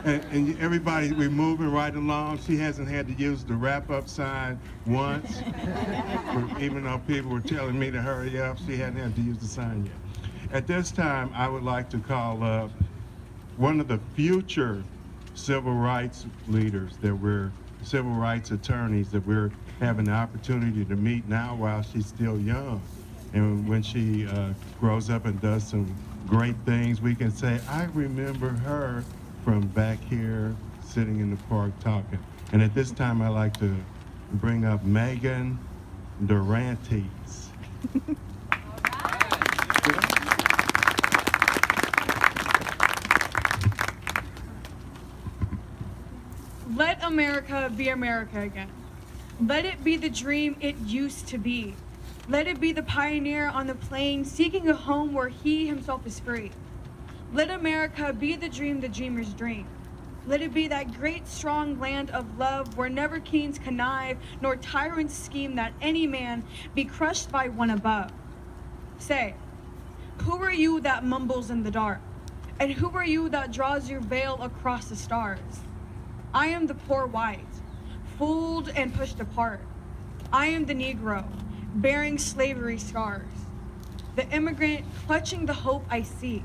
And everybody, we're moving right along. She hasn't had to use the wrap-up sign once. Even though people were telling me to hurry up, she hadn't had to use the sign yet. At this time, I would like to call up one of the future civil rights leaders that we're, civil rights attorneys that we're having the opportunity to meet now while she's still young. And when she grows up and does some great things, we can say, I remember her from back here sitting in the park talking. And at this time, I'd like to bring up Megan Dorantes. Let America be America again. Let it be the dream it used to be. Let it be the pioneer on the plain seeking a home where he himself is free. Let America be the dream the dreamers dream. Let it be that great strong land of love where never kings connive nor tyrants scheme that any man be crushed by one above. Say, who are you that mumbles in the dark? And who are you that draws your veil across the stars? I am the poor white, fooled and pushed apart. I am the Negro, bearing slavery scars. The immigrant clutching the hope I seek.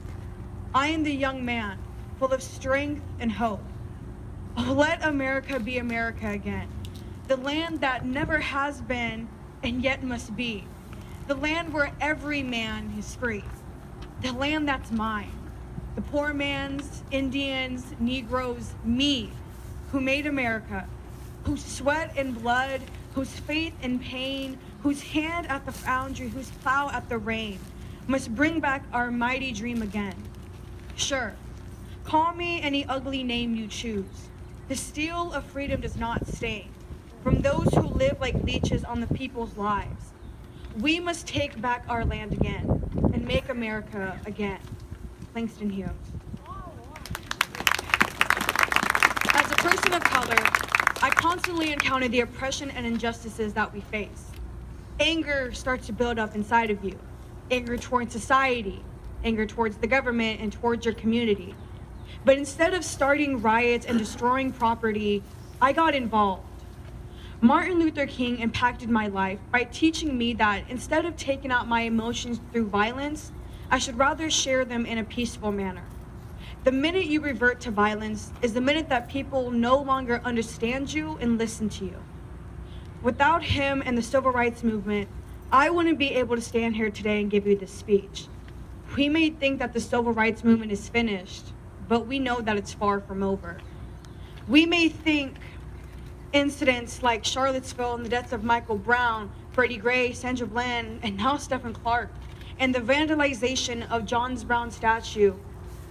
I am the young man, full of strength and hope. Oh, let America be America again. The land that never has been and yet must be. The land where every man is free. The land that's mine. The poor man's, Indians, Negroes, me, who made America, whose sweat and blood, whose faith and pain, whose hand at the foundry, whose plow at the rain, must bring back our mighty dream again. Sure, call me any ugly name you choose. The steel of freedom does not stain from those who live like leeches on the people's lives. We must take back our land again and make America again. Langston Hughes. As a person of color, I constantly encounter the oppression and injustices that we face. Anger starts to build up inside of you. Anger towards society, anger towards the government, and towards your community. But instead of starting riots and destroying property, I got involved. Martin Luther King impacted my life by teaching me that instead of taking out my emotions through violence, I should rather share them in a peaceful manner. The minute you revert to violence is the minute that people no longer understand you and listen to you. Without him and the civil rights movement, I wouldn't be able to stand here today and give you this speech. We may think that the civil rights movement is finished, but we know that it's far from over. We may think incidents like Charlottesville and the deaths of Michael Brown, Freddie Gray, Sandra Bland, and now Stephen Clark, and the vandalization of John Brown's statue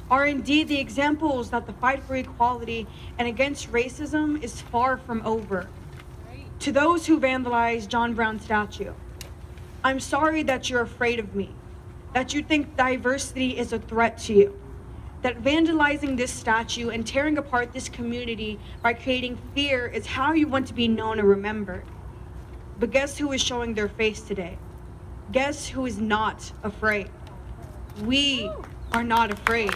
are indeed the examples that the fight for equality and against racism is far from over. To those who vandalized John Brown's statue, I'm sorry that you're afraid of me, that you think diversity is a threat to you, that vandalizing this statue and tearing apart this community by creating fear is how you want to be known and remembered. But guess who is showing their face today? Guess who is not afraid? We are not afraid.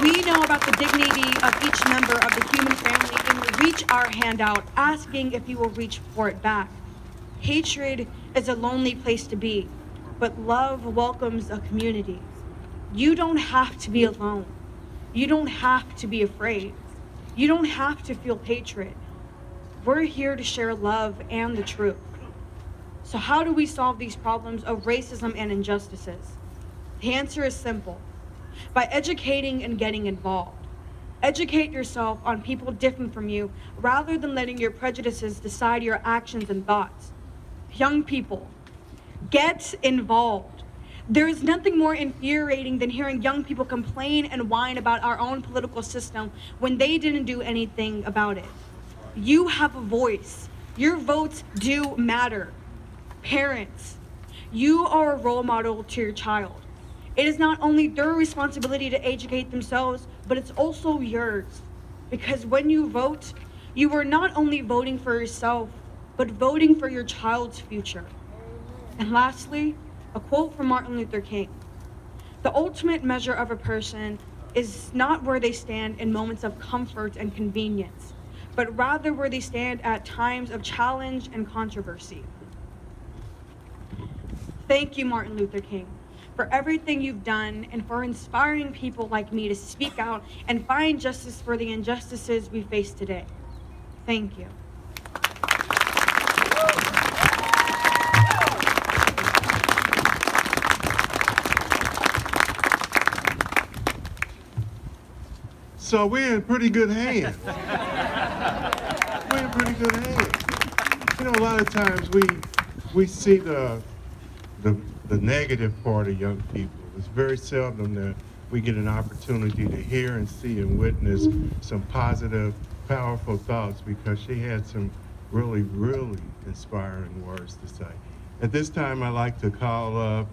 We know about the dignity of each member of the human family and we reach our hand out asking if you will reach for it back. Hatred is a lonely place to be, but love welcomes a community. You don't have to be alone. You don't have to be afraid. You don't have to feel hatred. We're here to share love and the truth. So how do we solve these problems of racism and injustices? The answer is simple. By educating and getting involved. Educate yourself on people different from you rather than letting your prejudices decide your actions and thoughts. Young people, get involved. There is nothing more infuriating than hearing young people complain and whine about our own political system when they didn't do anything about it. You have a voice. Your votes do matter. Parents, you are a role model to your child. It is not only their responsibility to educate themselves, but it's also yours. Because when you vote, you are not only voting for yourself, but voting for your child's future. And lastly, a quote from Martin Luther King. The ultimate measure of a person is not where they stand in moments of comfort and convenience, but rather where they stand at times of challenge and controversy. Thank you, Martin Luther King, for everything you've done and for inspiring people like me to speak out and find justice for the injustices we face today. Thank you. So we're in pretty good hands. We're in pretty good hands. You know, a lot of times we see the negative part of young people. It's very seldom that we get an opportunity to hear and see and witness some positive, powerful thoughts, because she had some really, really inspiring words to say. At this time, I'd like to call up